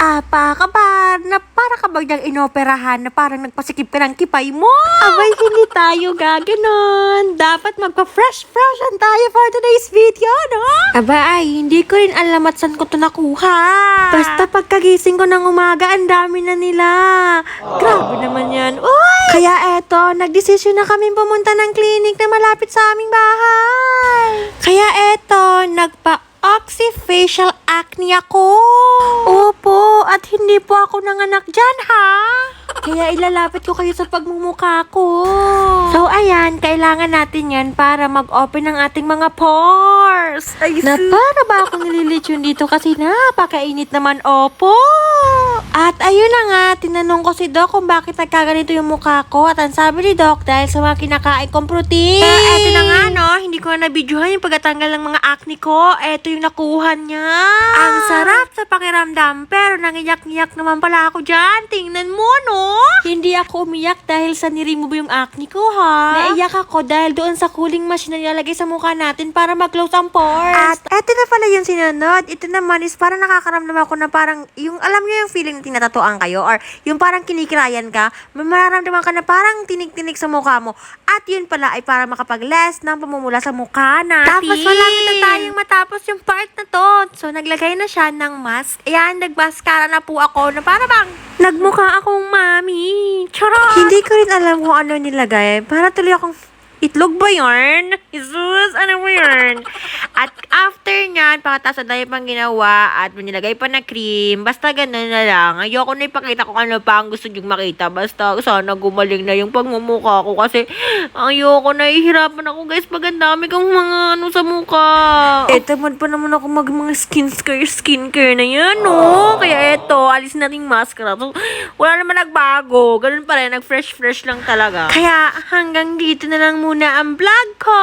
Kabar, na para ka bang inoperahan na parang nagpasikip ka ng kipay mo? Abay, hindi tayo gaganon. Dapat magpa-fresh-freshan tayo for today's video, no? Abay, hindi ko rin alam at saan ko to nakuha. Basta pagkagising ko ng umaga, ang dami na nila. Grabe naman yan. Uy! Kaya eto, nagdesisyon na kami pumunta ng clinic na malapit sa aming bahay. Kaya eto, Oxyfacial acne ako. Opo, at hindi po ako nanganak dyan, ha? Kaya ilalapit ko kayo sa pagmumukha ko. So, ayan, kailangan natin yan para mag-open ang ating mga pores. Na para ba akong nililitsyon dito kasi napakainit naman, opo. At ayun na nga, tinanong ko si Doc kung bakit nagkaganito yung mukha ko. At ang sabi ni Doc, dahil sa mga kinakain kong protein. Eto na nga, no, hindi ko na nabidyohan yung pagkatanggal ng mga acne ko. Eto yung nakuha niya. Ang sarap sa pakiramdam, pero nangiyak-ngiyak naman pala ako dyan. Tingnan mo, no? Hindi ako umiyak dahil sa niremove yung acne ko, ha? Naiyak ako dahil doon sa cooling machine na nilalagay sa mukha natin para mag-close ang pores. At eto na pala yung sinunod. Ito naman is parang nakakaramdam ako na parang, yung alam niyo yung feeling na tinatatuan kayo or yung parang kinikirayan ka, may mararamdaman ka na parang tinik-tinik sa mukha mo. At yun pala ay para makapag-less ng pamumula sa mukha natin. Tapos malapit na tayong matapos yung part na to. So, naglagay na siya ng mask. Ayan, nag-mascara na po ako na para bang nagmukha akong mami. Charot! Hindi ko rin alam kung ano nilagay. Para tuloy akong itlog ba yarn? Jesus, ano ba yarn? At after nyan, pagkatapos na tayo pang ginawa at nilagay pa na cream, basta ganun na lang. Ayoko na ipakita kung ano pa ang gusto nyo makita. Basta sana gumaling na yung pagmumukha ko kasi ayoko na, ihirapan ako guys pag ang dami kong mga ano sa mukha. Tamad pa naman ako mga skincare na yan, no? Kaya eto, alis natin mascara. So, wala naman nagbago. Ganun pa rin, nag-fresh lang talaga. Kaya hanggang dito na lang muna ang vlog ko.